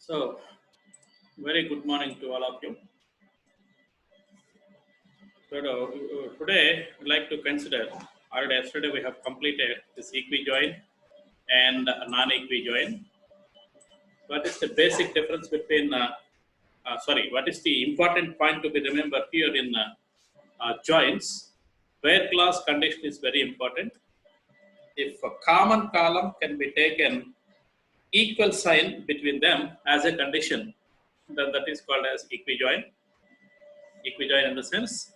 So, very good morning to all of you. Today, we'd like to consider, already yesterday we have completed this equijoin and non-equijoin. What is the basic difference between, what is the important point to be remembered here in joins? Where clause condition is very important. If a common column can be taken equal sign between them as a condition, then that is called as equijoin. Equijoin in the sense.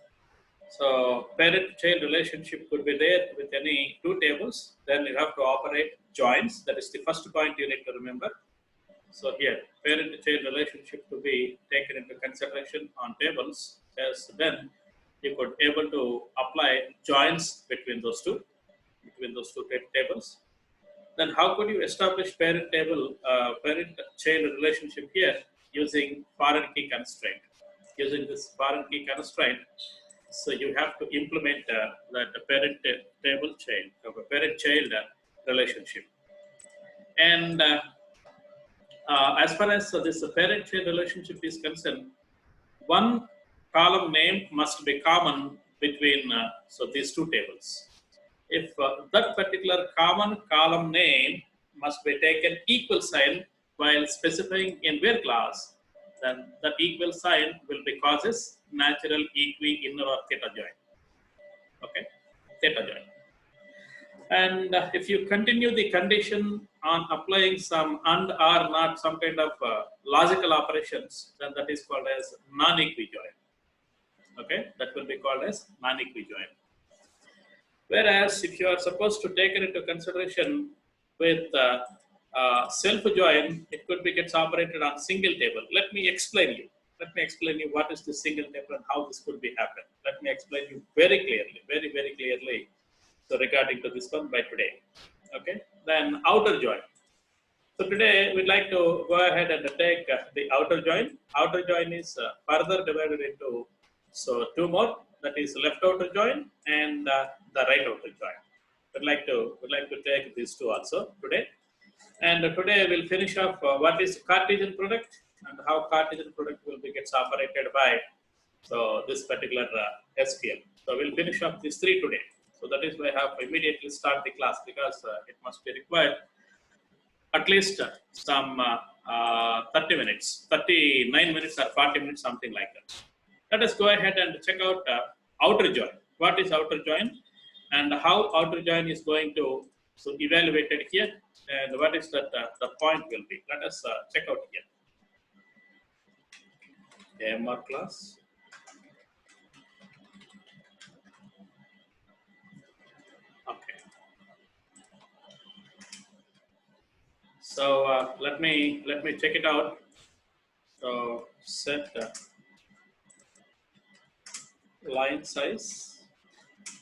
So parent-child relationship could be there with any two tables. Then you have to operate joins. That is the first point you need to remember. So here, parent-child relationship to be taken into consideration on tables. As then you could able to apply joins between those two tables. Then how could you establish parent-child relationship here using foreign key constraint? Using this foreign key constraint, so you have to implement that parent-child relationship. And as far as this parent-child relationship is concerned, one column name must be common between these two tables. If that particular common column name must be taken equal sign while specifying in where clause, then that equal sign will be causes natural inner or theta join. Okay, theta join. And if you continue the condition on applying some and or not some kind of logical operations, then that is called as non-equijoin. Okay, that will be called as non-equijoin. Whereas if you are supposed to take it into consideration with self-join, it could be gets operated on single table. Let me explain you what is the single table and how this could be happen. Let me explain you very clearly, very clearly. So regarding to this one by today. Okay. Then outer join. So today we'd like to go ahead and take the outer join. Outer join is further divided into two more. That is left outer join and the right outer join. We'd like to take these two also today. And today we'll finish off what is Cartesian product and how Cartesian product will be gets operated by this particular SQL. So we'll finish up these three today. So that is why I have to immediately start the class because it must be required at least some 30 minutes, 39 minutes or 40 minutes, something like that. Let us go ahead and check out outer join. What is outer join and how outer join is going to evaluated here and what is that the point will be. Let us check out here. AMR class. Okay. So let me check it out. So set line size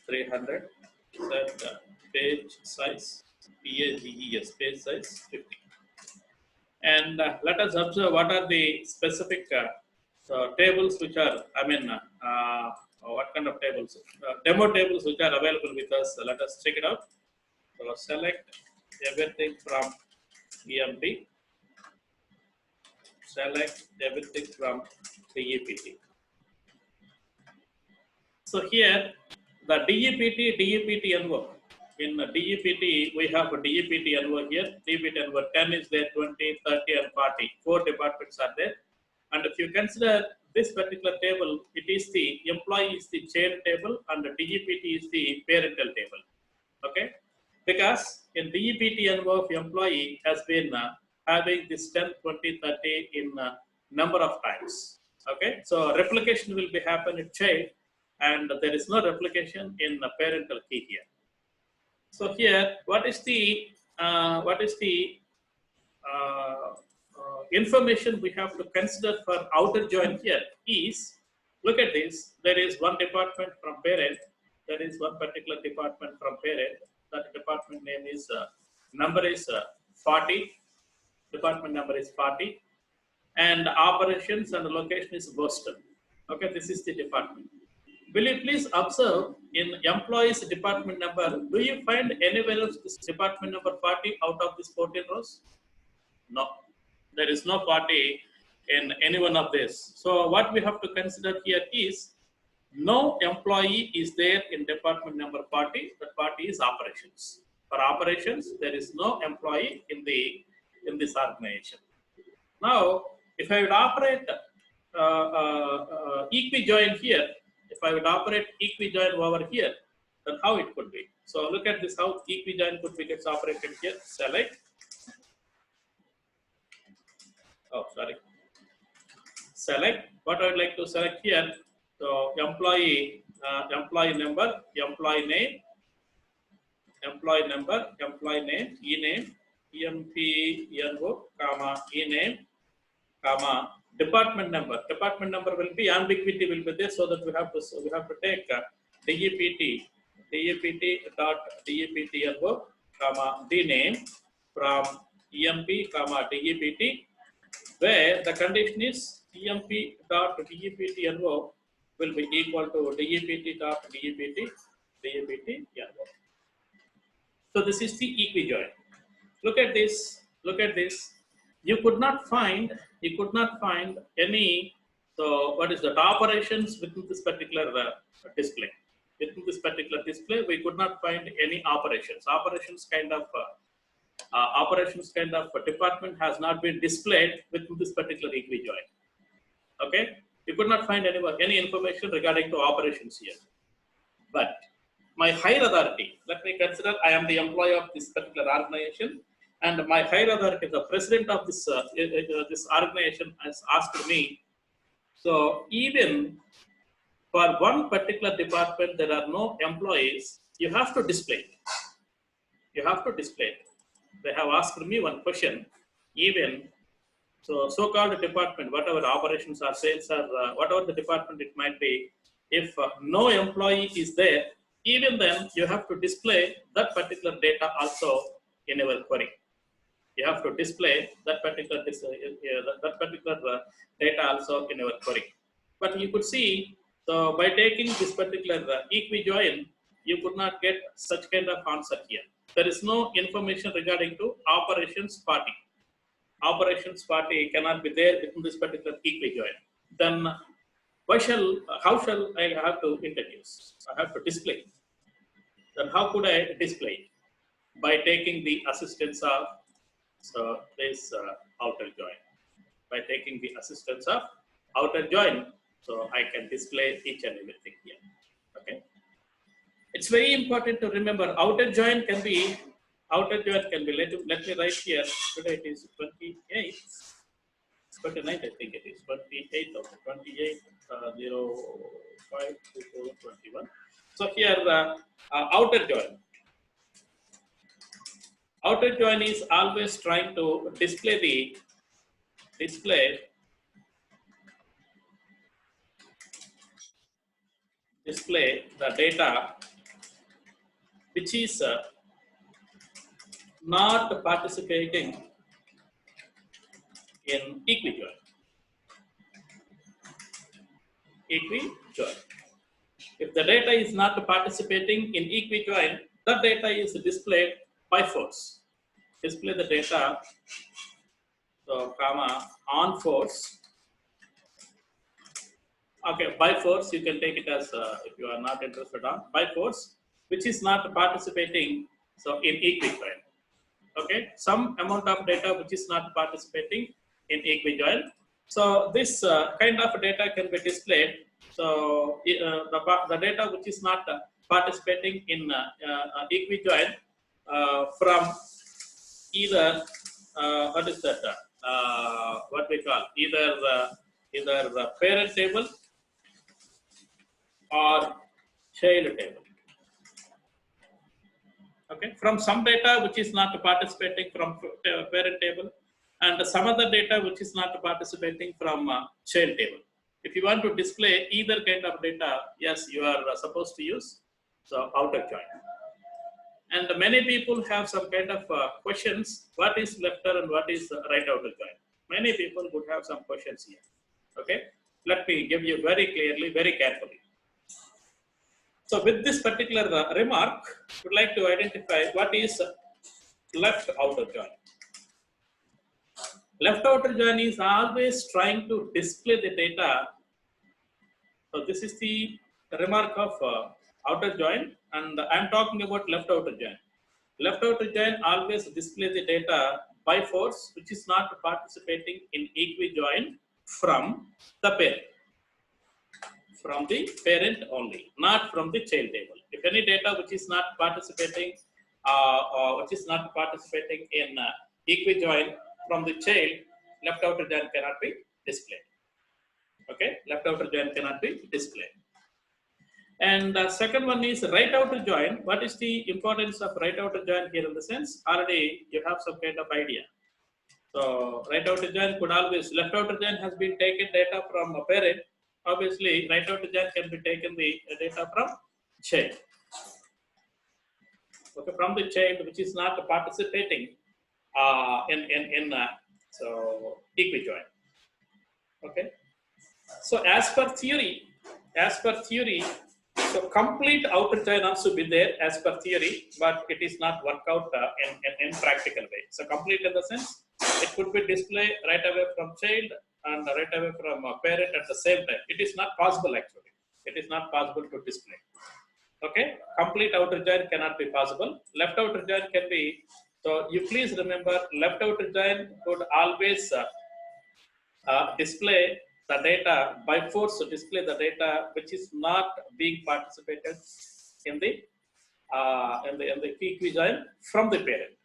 300. Set page size PAGES page size 50. And let us observe what are the specific tables which are, what kind of tables? Demo tables which are available with us. Let us check it out. So select everything from EMP. Select everything from DEPT. So here the DEPT envelope. In DEPT, we have a DEPT envelope here. DEPT envelope 10 is there, 20, 30, and 40. 4 departments are there. And if you consider this particular table, it is the employee is the child table and the DEPT is the parental table. Okay? Because in DEPT envelope, employee has been having this 10, 20, 30 in number of times. Okay? So replication will be happen in child and there is no replication in the parental key here. So here, what is the information we have to consider for outer join here is, look at this, there is one department from parent, there is one particular department from parent, that department name is, number is 40, department number is 40, and operations and location is Boston. Okay, this is the department. Will you please observe in employees department number, do you find anywhere else this department number 40 out of this 14 rows? No. There is no party in any one of this. So what we have to consider here is no employee is there in department number party. The party is operations. For operations, there is no employee in this organization. Now, if I would operate equi-join here, if I would operate equi-join over here, then how it could be? So look at this, how equi-join could be gets operated here. Select. Oh, sorry. Select. What I would like to select here. So employee, employee number, employee name, employee number, employee name, e-name, EMPNO, comma, e-name, comma, department number. Department number will be ambiguity will be there, so that we have to take DEPT dot DEPTNO, comma, the name from EMP, comma, DEPT, where the condition is EMP dot DEPTNO will be equal to DEPT dot DEPTNO. So this is the equi-join. Look at this. Look at this. You could not find any. So what is that? Operations within this particular display. Within this particular display, we could not find any operations. Operations kind of department has not been displayed within this particular equi-join. Okay, you could not find any information regarding to operations here. But my higher authority, let me consider I am the employee of this particular organization, and my higher authority, the president of this this organization, has asked me. So even for one particular department, there are no employees. You have to display it. You have to display it. They have asked me one question. Even so-called department, whatever operations or sales or whatever the department it might be, if no employee is there, even then you have to display that particular data also in our query. You have to display that particular data also in our query. But you could see, so by taking this particular equi-join, you could not get such kind of answer here. There is no information regarding to operations party. Operations party cannot be there within this particular equi-join. Then how shall I have to introduce? I have to display. Then how could I display? By taking the assistance of this outer join. By taking the assistance of outer join, so I can display each and everything here. Okay. It's very important to remember outer join can be let me write here. Today it is 28th. 29th, I think it is 28th of 28 05 2021. So here outer join. Outer join is always trying to display the data which is not participating in equi-join. Equi-join. If the data is not participating in equi-join, that data is displayed by force. Display the data, so comma on force. Okay, by force you can take it as if you are not interested on by force, which is not participating. So in equi-join. Okay, some amount of data which is not participating in equi-join. So this kind of data can be displayed. So the data which is not participating in equi-join from either what is that? What we call either the parent table or child table. Okay, from some data which is not participating from parent table, and some other data which is not participating from child table. If you want to display either kind of data, yes, you are supposed to use the outer join. And many people have some kind of questions, what is left and what is right outer join. Many people would have some questions here. Okay, let me give you very clearly, very carefully. So with this particular remark, I would like to identify what is left outer join. Left outer join is always trying to display the data. So this is the remark of outer join, and I'm talking about left outer join. Left outer join always display the data by force, which is not participating in equi-join from the parent. From the parent only, not from the child table. If any data which is not participating, in equi-join from the child, left outer join cannot be displayed. Okay, left outer join cannot be displayed. And the second one is right outer join. What is the importance of right outer join here in the sense? Already you have some kind of idea. So right outer join could always, left outer join has been taken data from a parent. Obviously, right outer join can be taken the data from child. Okay, from the child which is not participating in so equi-join. Okay. So as per theory, so complete outer join also be there as per theory, but it is not work out in practical way. So complete in the sense, it could be displayed right away from child and right away from a parent at the same time. It is not possible actually. It is not possible to display. Okay, complete outer join cannot be possible. Left outer join can be. So you please remember, left outer join could always display the data by force to display the data which is not being participated in the equi-join from the parent,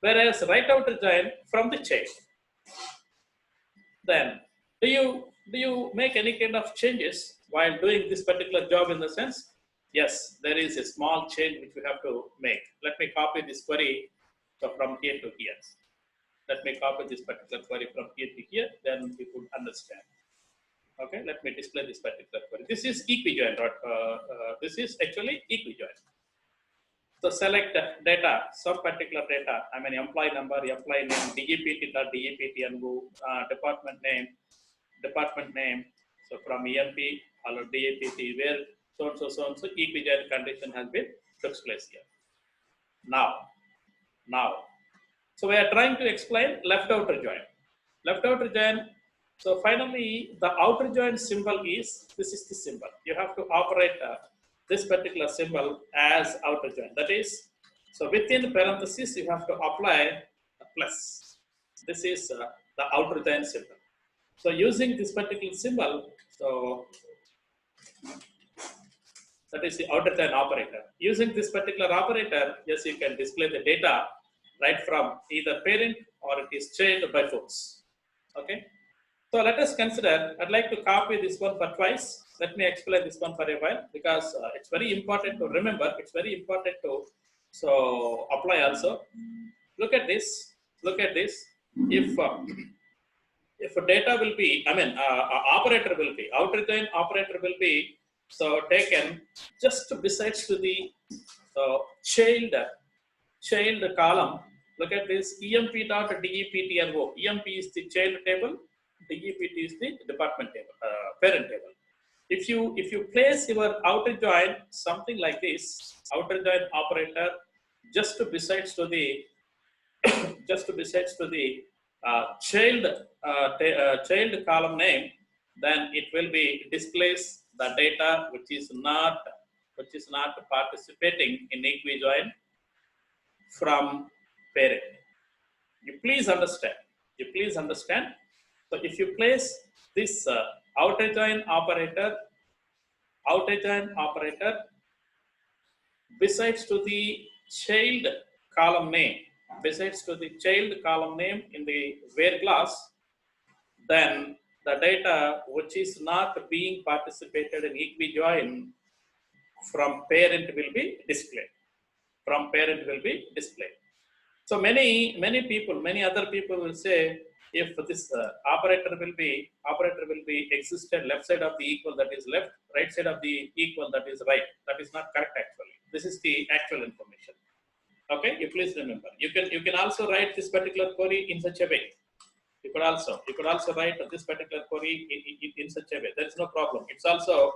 whereas right outer join from the child. Then do you make any kind of changes while doing this particular job in the sense? Yes, there is a small change which we have to make. Let me copy this query from here to here. Let me copy this particular query from here to here, then you could understand. Okay, let me display this particular query. This is equi-join. This is actually equi-join. So select data, some particular data. I mean employee number, employee name, DEPT, and department name. So from EMP or DEPT, where so and so equi-join condition has been took place here. Now. So we are trying to explain left outer join. Left outer join. So finally, the outer join symbol is, this is the symbol. You have to operate this particular symbol as outer join. That is, so within parentheses, you have to apply a plus. This is the outer join symbol. So using this particular symbol, so that is the outer join operator. Using this particular operator, yes, you can display the data right from either parent or it is child by force. Okay. So let us consider, I'd like to copy this one for twice. Let me explain this one for a while because it's very important to remember. It's very important to apply also. Look at this. If data will be, operator will be, outer join operator will be taken just besides to the child column. Look at this, emp.deptno. Emp is the child table, DEPT is the department table, parent table. If you place your outer join something like this, outer join operator just besides to the child column name, then it will be displays the data which is not participating in equi-join from parent. You please understand. So if you place this outer join operator besides to the child column name, in the where class, then the data which is not being participated in equi-join from parent will be displayed. So many other people will say, if this operator will be existed left side of the equal, that is left, right side of the equal, that is right. That is not correct actually. This is the actual information. Okay, you please remember. You can also write this particular query in such a way. You could also write this particular query in such a way. There is no problem. It's also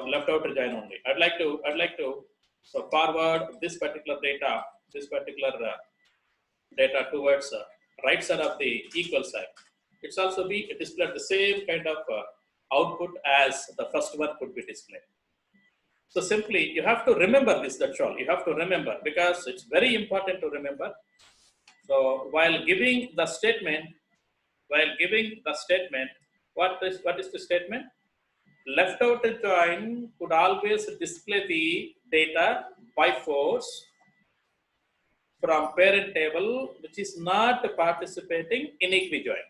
left outer join only. I'd like to forward this particular data towards right side of the equal sign. It's also be displayed the same kind of output as the first one could be displayed. So simply you have to remember this, that's all. You have to remember because it's very important to remember. So while giving the statement, what is the statement? Left outer join could always display the data by force from parent table which is not participating in equijoin.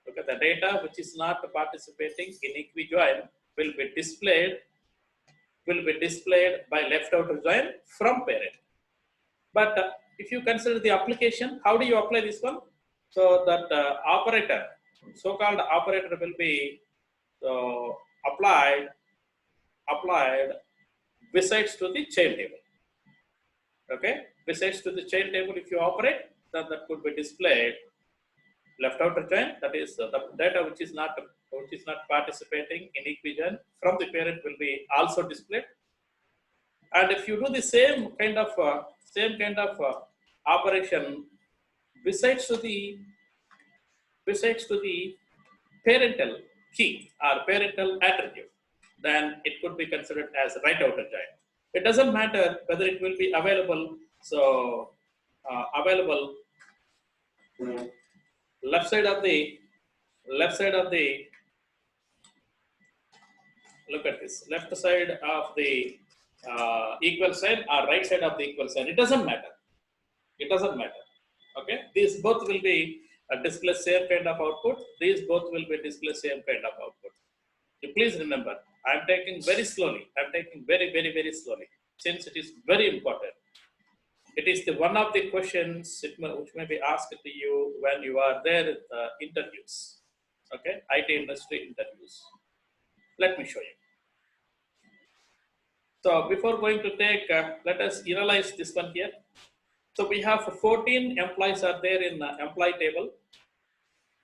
Look at the data which is not participating in equijoin will be displayed by left outer join from parent. But if you consider the application, how do you apply this one? So that operator, so-called operator will be applied besides to the chain table. Okay, besides to the chain table, if you operate, then that could be displayed left outer join. That is the data which is not participating in equijoin from the parent will be also displayed. And if you do the same kind of operation besides to the parental key or parental attribute, then it could be considered as right outer join. It doesn't matter whether it will be available. So available left side of the look at this, left side of the equal sign or right side of the equal sign. It doesn't matter. Okay, these both will be display same kind of output. These both will be display same kind of output. You please remember, I am taking very slowly. I am taking very slowly since it is very important. It is the one of the questions which may be asked to you when you are there at interviews. Okay, IT industry interviews. Let me show you. So before going to take, let us analyze this one here. So we have 14 employees are there in the employee table.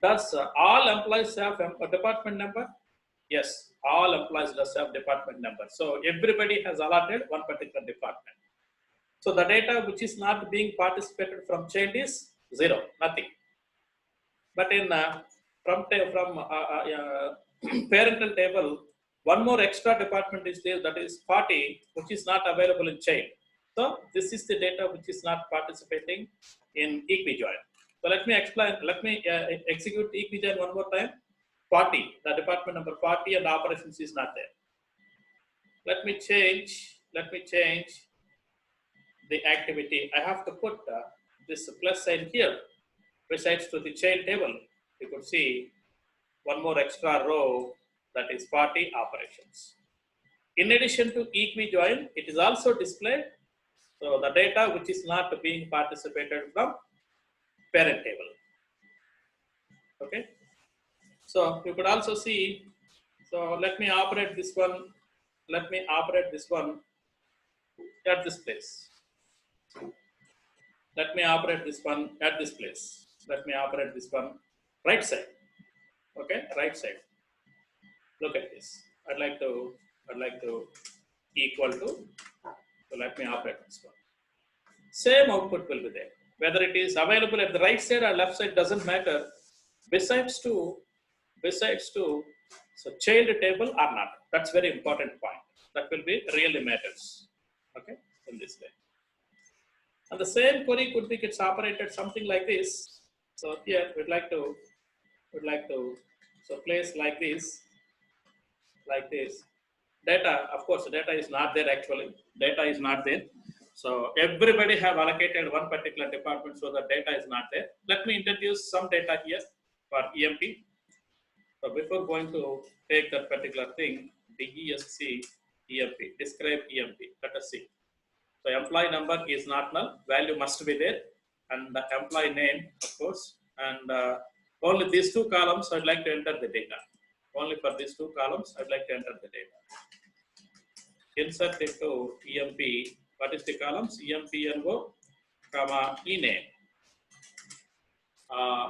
Does all employees have a department number? Yes, all employees does have department number. So everybody has allotted one particular department. So the data which is not being participated from child is 0, nothing. But in parental table, one more extra department is there, that is 40, which is not available in child. So this is the data which is not participating in equijoin. So let me explain. Let me execute equijoin one more time. 40, the department number 40 and operations is not there. Let me change the activity. I have to put this plus sign here. Besides to the child table, you could see one more extra row, that is 40 operations. In addition to equijoin, it is also displayed. So the data which is not being participated from parent table. Okay. So you could also see. So let me operate this one. Let me operate this one at this place. Let me operate this one at this place. Let me operate this one right side. Okay, right side. Look at this. I'd like to equal to. So let me operate this one. Same output will be there. Whether it is available at the right side or left side doesn't matter. Besides to so child table or not. That's very important point. That will be really matters. Okay, in this way. And the same query could be gets operated something like this. So here we'd like to so place like this. Data, of course, data is not there actually. Data is not there. So everybody have allocated one particular department, so the data is not there. Let me introduce some data here for EMP. So before going to take that particular thing, DESC EMP, describe EMP. Let us see. So employee number is not null, value must be there, and the employee name, of course, and only these two columns I'd like to enter the data. Only for these two columns I'd like to enter the data. Insert into EMP. What is the columns? EMPNO, comma ename.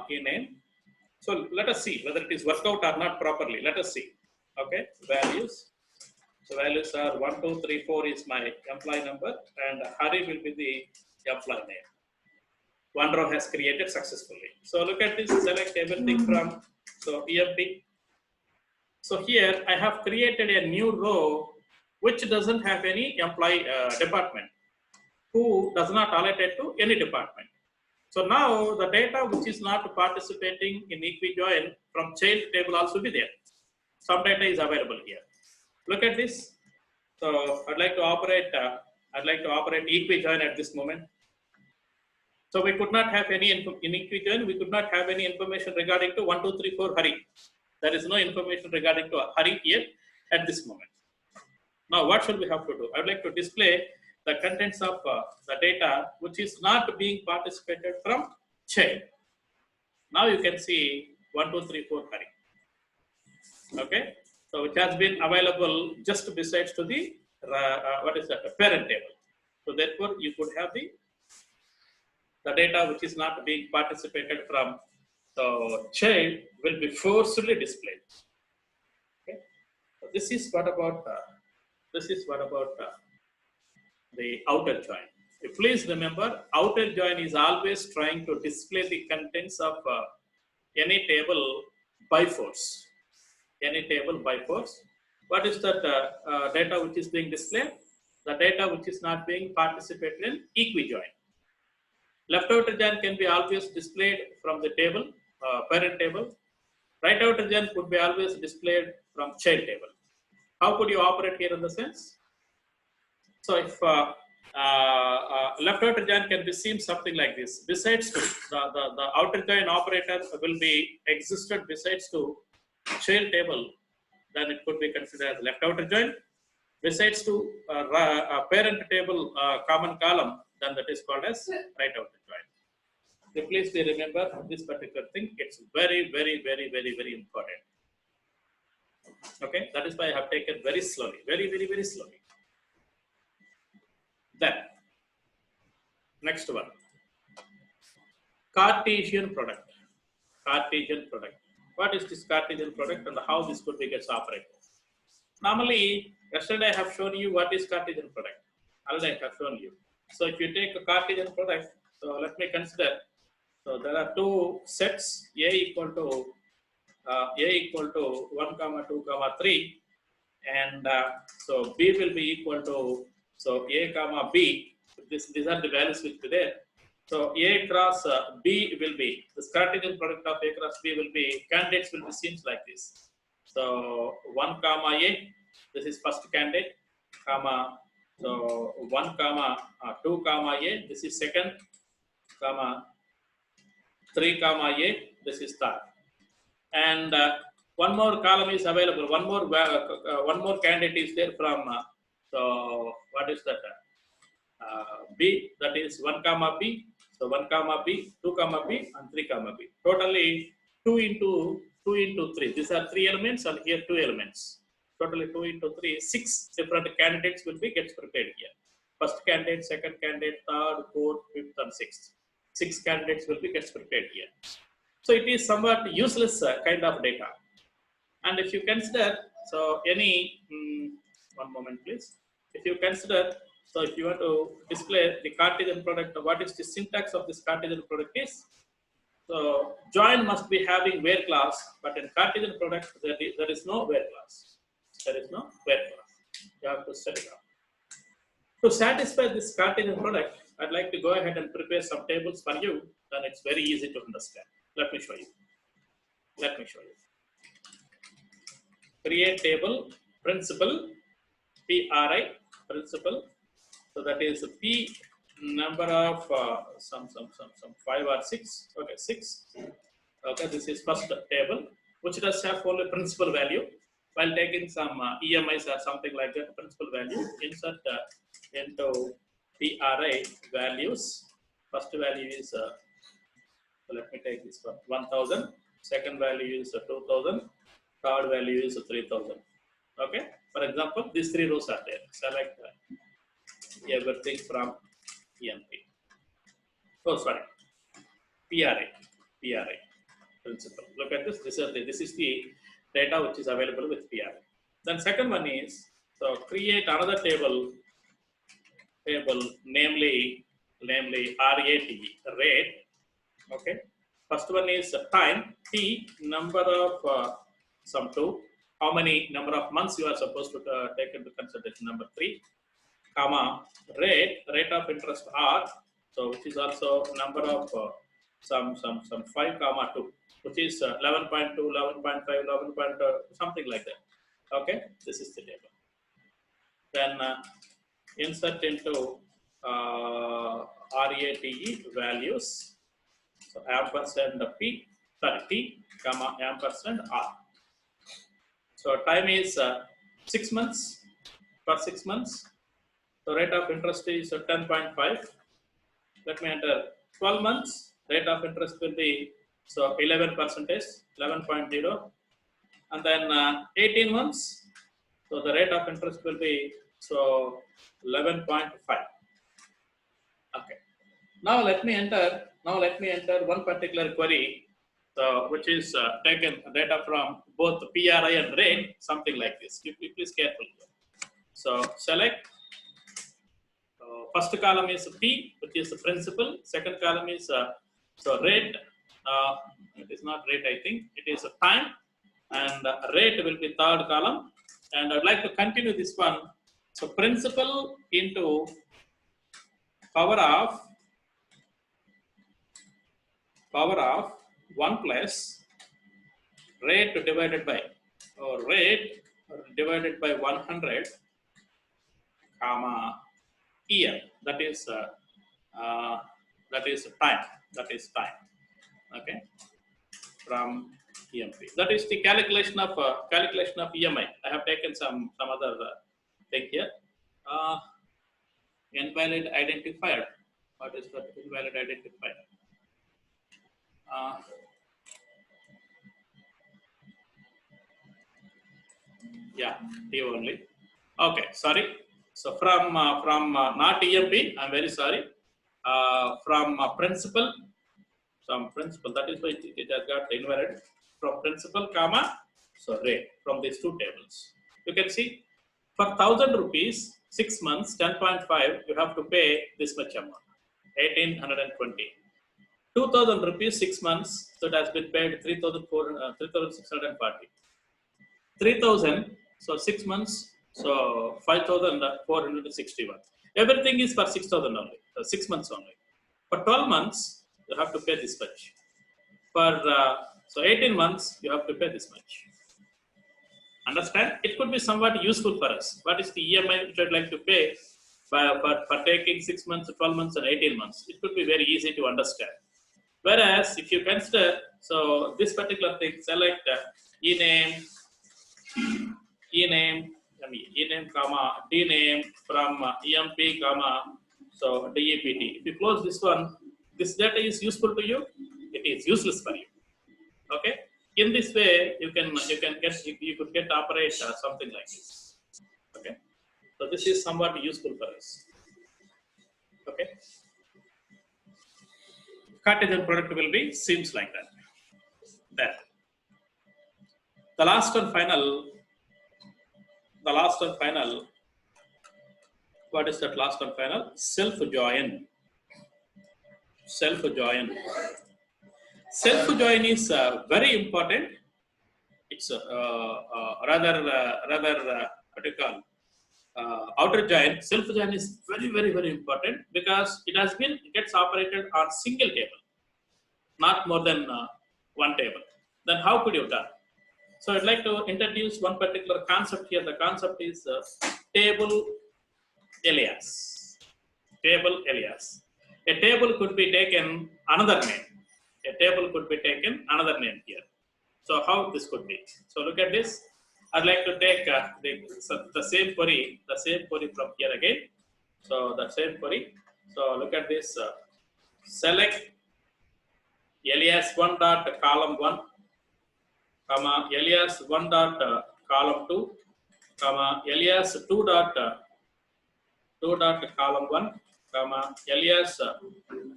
Ename. So let us see whether it is worked out or not properly. Let us see. Okay, values. So values are 1, 2, 3, 4 is my employee number, and Hari will be the employee name. one row has created successfully. So look at this, select everything from, so EMP. So here I have created a new row which doesn't have any employee department, who does not allocate to any department. So now the data which is not participating in EquiJoin from child table also be there. Some data is available here. Look at this. So I'd like to operate EquiJoin at this moment. So we could not have any in EquiJoin. We could not have any information regarding to 1, 2, 3, 4 Hari. There is no information regarding to Hari yet at this moment. Now what should we have to do? I would like to display the contents of the data which is not being participated from child. Now you can see 1, 2, 3, 4 Hari. Okay, so it has been available just besides to the what is that, parent table. So therefore you could have the data which is not being participated from the child will be forcibly displayed. Okay, so this is what about the outer join. Please remember, outer join is always trying to display the contents of any table by force. Any table by force. What is that data which is being displayed? The data which is not being participated in EquiJoin. Left outer join can be always displayed from the table, parent table. Right outer join could be always displayed from child table. How could you operate here in the sense? So if left outer join can be seen something like this. Besides to the outer join operator will be existed besides to child table, then it could be considered as left outer join. Besides to parent table common column, then that is called as right outer join. So please remember this particular thing. It's very, very, very, very, very important. Okay, that is why I have taken very slowly, very, very, very slowly. Then next one, Cartesian product. Cartesian product. What is this Cartesian product and how this could be gets operated? Normally, yesterday I have shown you what is Cartesian product. Already I have shown you. So if you take a Cartesian product, so let me consider. So there are two sets, A equal to 1, 2, 3, and so B will be equal to, so A comma B. These are the values which be there. So A cross B will be, the Cartesian product of A cross B will be, candidates will be seen like this. So 1 comma A, this is first candidate, comma, so 1 comma 2 comma A, this is second, comma 3 comma A, this is third. And one more column is available, one more candidate is there from, so what is that? B, that is 1 comma B, so 1 comma B, 2 comma B, and 3 comma B. Totally 2 into 3. These are 3 elements, and here 2 elements. Totally 2 into 3, 6 different candidates will be gets prepared here. First candidate, second candidate, third, fourth, fifth, and sixth. 6 candidates will be gets prepared here. So it is somewhat useless kind of data. And if you consider, so any, one moment please. If you consider, so if you want to display the Cartesian product, what is the syntax of this Cartesian product is? So join must be having where class, but in Cartesian product, there is no where class. There is no where class. You have to set it up. To satisfy this Cartesian product, I'd like to go ahead and prepare some tables for you. Then it's very easy to understand. Let me show you. Create table, principal, PRI, principal. So that is P number of some 5 or 6. Okay, 6. Okay, this is first table, which does have only principal value. While taking some EMIs or something like that, principal value, insert into PRI values. First value is, so let me take this one, 1000. Second value is 2000. Third value is 3000. Okay, for example, these 3 rows are there. Select everything from EMP. Oh, sorry, PRI principal. Look at this. This is the data which is available with PRI. Then second one is, so create another table, namely RAT, rate, Okay. First one is time, T, number of some 2. How many number of months you are supposed to take into consideration, number 3, comma, rate of interest R, so which is also number of some 5 comma 2, which is 11.2, 11.5, 11. Something like that. Okay, this is the table. Then insert into RATE values. So ampersand P, sorry, T, comma, ampersand R. So time is 6 months, for 6 months. So rate of interest is 10.5. Let me enter 12 months. Rate of interest will be so 11%, 11.0. And then 18 months. So the rate of interest will be so 11.5. Okay. Now let me enter one particular query, which is taken data from both PRI and rate, something like this. Please careful. So select. First column is P, which is the principal. Second column is so rate. It is not rate, I think. It is a time, and rate will be third column. And I'd like to continue this one. So principal into power of 1 plus rate divided by 100, comma, year. That is time. Okay, from EMP. That is the calculation of EMI. I have taken some other thing here. Invalid identifier. What is that invalid identifier? Yeah, T only. Okay, sorry. So from not EMP, I'm very sorry. From principal, that is why it has got invalid. From principal, comma, so rate from these two tables. You can see for 1,000 rupees, 6 months, 10.5, you have to pay this much amount, 1,820. 2,000 rupees, 6 months, so it has been paid 3,640. 3,000, so 6 months, so 5,461. Everything is for 6,000 only, 6 months only. For 12 months, you have to pay this much. For so 18 months, you have to pay this much. Understand? It could be somewhat useful for us. What is the EMI which I'd like to pay for taking 6 months, 12 months, and 18 months? It could be very easy to understand. Whereas if you consider, so this particular thing, select ename, comma, dname from EMP, comma, so DEPT. If you close this one, this data is useful to you, it is useless for you. Okay. In this way, you could get operate something like this. Okay. So this is somewhat useful for us. Okay. Cartesian product will be seems like that. Then the last and final. What is that last and final? Self-join. Self-join is very important. It's rather what do you call outer join. Self-join is very, very, very important because it gets operated on single table, not more than one table. Then how could you done? So I'd like to introduce one particular concept here. The concept is table alias. Table alias. A table could be taken another name. A table could be taken another name here. So how this could be? So look at this. I'd like to take the same query from here again. So the same query. So look at this. Select alias 1 dot column 1, comma alias 1 dot column 2, comma alias 2 dot column 1, comma alias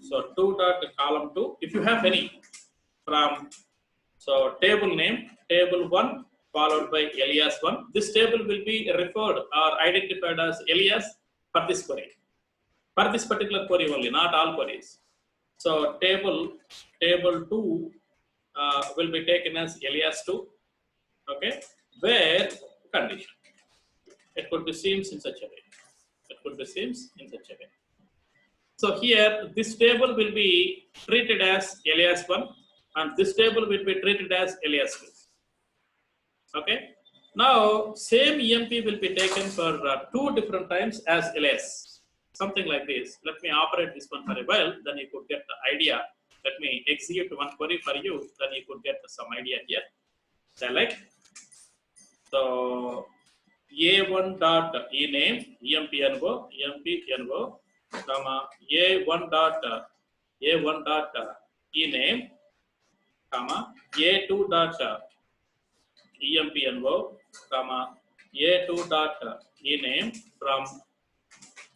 so 2 dot column 2. If you have any from so table name table 1 followed by alias 1, this table will be referred or identified as alias for this query, for this particular query only, not all queries. So table 2 will be taken as alias 2. Okay, where condition. It could be seems in such a way. It could be seems in such a way. So here, this table will be treated as alias 1 and this table will be treated as alias 2. Okay. Now, same EMP will be taken for 2 different times as alias. Something like this. Let me operate this one for a while, then you could get the idea. Let me execute one query for you, then you could get some idea here. Select. So, A1 dot ename, EMP envo, comma, A1 dot ename, comma, A2 dot EMP envo, comma, A2 dot ename from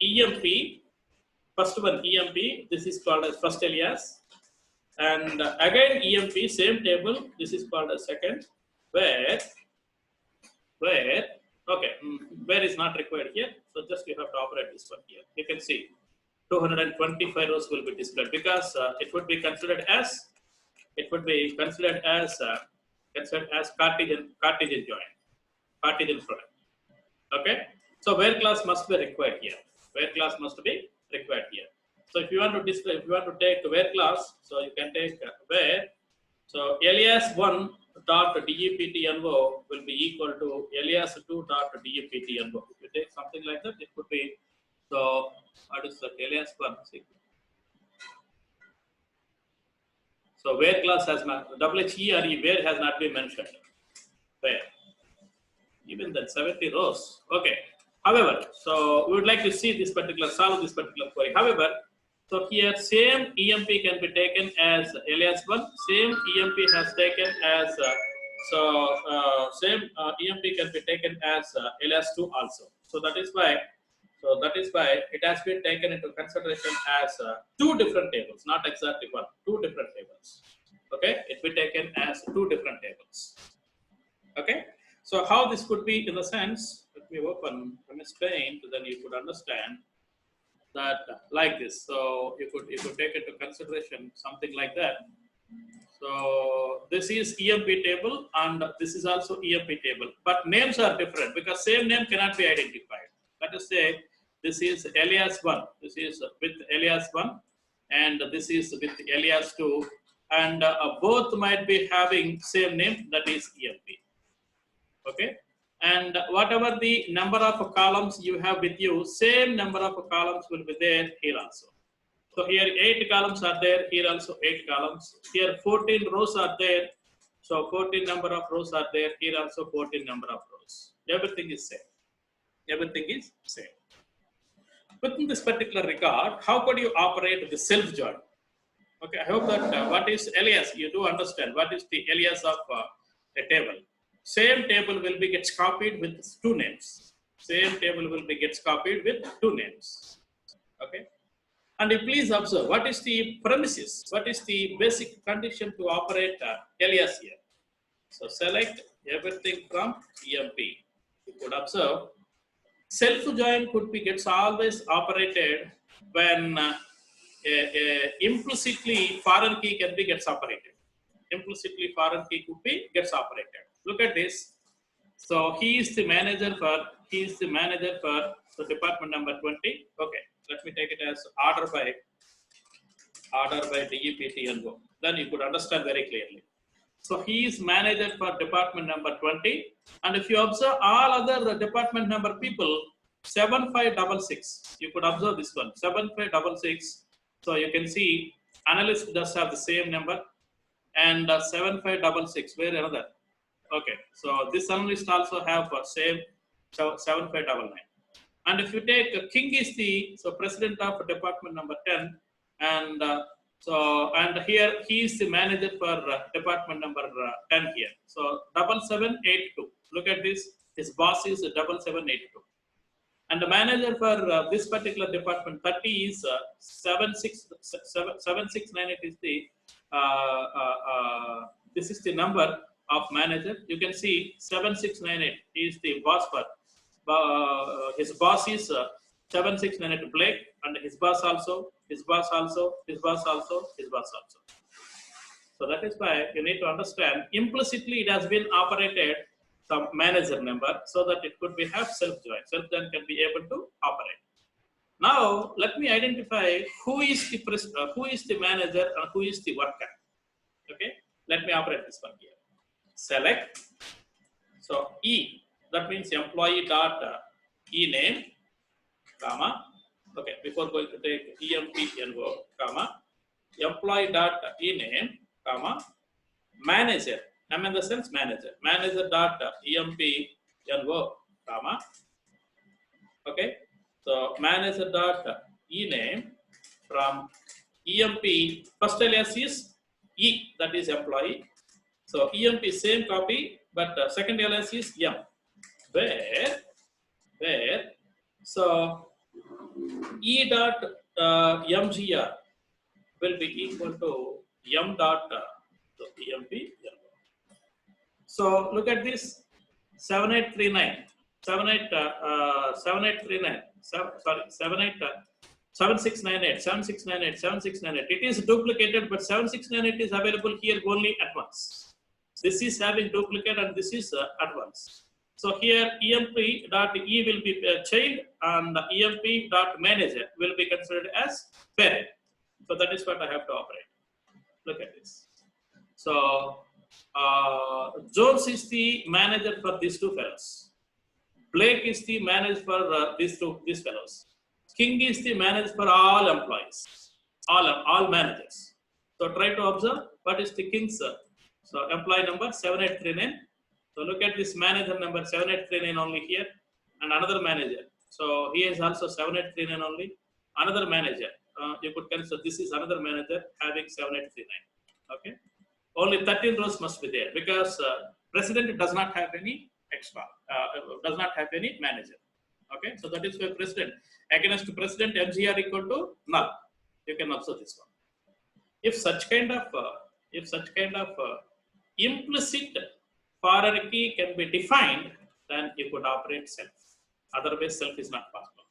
EMP, first one EMP, this is called as first alias, and again EMP, same table, this is called as second, where, okay, where is not required here, so just you have to operate this one here. You can see 225 rows will be displayed because it would be considered as Cartesian join, Cartesian product. Okay, so where class must be required here. Where class must be required here. So if you want to display, if you want to take where class, so you can take where. So alias 1 dot DEPTNO will be equal to alias 2 dot DEPTNO. If you take something like that, it could be, so what is the alias 1? So where class has not, WHERE, where has not been mentioned. Where? Even then 70 rows. Okay. However, so we would like to see this particular, solve this particular query. However, so here same EMP can be taken as alias 1, same EMP has taken as, same EMP can be taken as alias 2 also. So that is why it has been taken into consideration as 2 different tables, not exactly 1, 2 different tables. Okay, it will be taken as 2 different tables. Okay, so how this could be in the sense, let me open MS Paint, then you could understand that like this. So you could take into consideration something like that. So this is EMP table and this is also EMP table, but names are different because same name cannot be identified. Let us say this is alias 1, this is with alias 1 and this is with alias 2 and both might be having same name, that is EMP. Okay, and whatever the number of columns you have with you, same number of columns will be there here also. So here 8 columns are there, here also 8 columns. Here 14 rows are there, so 14 number of rows are there, here also 14 number of rows. Everything is same. Everything is same. Within this particular record, how could you operate the self join? Okay, I hope that what is alias, you do understand what is the alias of a table. Same table will be gets copied with 2 names. Same table will be gets copied with 2 names. Okay, and please observe what is the premises, what is the basic condition to operate alias here. So select everything from EMP. You could observe self join could be gets always operated when implicitly foreign key can be gets operated. Implicitly foreign key could be gets operated. Look at this. So he is the manager for the department number 20. Okay, let me take it as order by DEPTNO. Then you could understand very clearly. So he is manager for department number 20. And if you observe all other department number people, 7566. You could observe this one, 7566. So you can see analyst does have the same number, and 7566. Where another? Okay, so this analyst also have same 7599. And if you take King is the president of department number 10, and and here he is the manager for department number 10 here. So 7782. Look at this. His boss is 7782. And the manager for this particular department 30 is 7698 is the this is the number of manager. You can see 7698 is the boss for his boss is 7698 Blake, and his boss also his boss also, his boss also, his boss also. So that is why you need to understand implicitly it has been operated some manager number so that it could be have self-join. Self-join can be able to operate. Now let me identify who is the manager and who is the worker. Okay, let me operate this one here. Select. So E, that means employee dot E name, comma. Okay, before going to take EMP comma, employee dot E name, comma, manager. I'm in the sense manager. Manager dot EMP comma. Okay, so manager dot E name from EMP. First alias is E, that is employee. So EMP same copy, but second alias is M. Where so E dot MGR will be equal to M dot EMP. So look at this 7839, 7839, 7698, 7698, 7698. It is duplicated, but 7698 is available here only at once. This is having duplicate and this is at once. So here EMP.E will be child and EMP.manager will be considered as parent. So that is what I have to operate. Look at this. So Jones is the manager for these two fellows. Blake is the manager for these fellows. King is the manager for all employees, all managers. So try to observe what is the King's so employee number 7839. So look at this manager number 7839 only here, and another manager. So he is also 7839 only. Another manager. You could consider this is another manager having 7839. Okay. Only 13 rows must be there because president does not have any extra, does not have any manager. Okay, so that is why president against president MGR equal to null. You can observe this one. If such kind of implicit hierarchy can be defined, then you could operate self. Otherwise, self is not possible.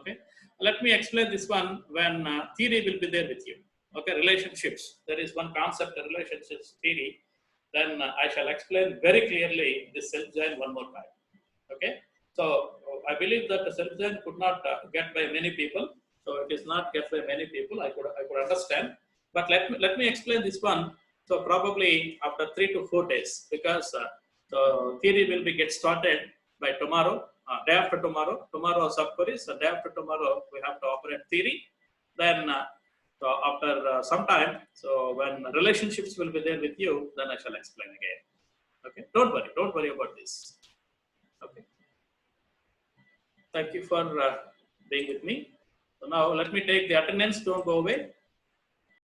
Okay, let me explain this one when theory will be there with you. Okay, relationships. There is one concept, relationships theory. Then I shall explain very clearly this self-join one more time. Okay, so I believe that the self-join could not get by many people. So it is not get by many people. I could understand. But let me explain this one. So probably after 3 to 4 days, because the theory will be get started by tomorrow, day after tomorrow. Tomorrow sub-queries. So day after tomorrow we have to operate theory. Then. So after some time, so when relationships will be there with you, then I shall explain again. Okay, don't worry about this. Okay, thank you for being with me. So now let me take the attendance. Don't go away.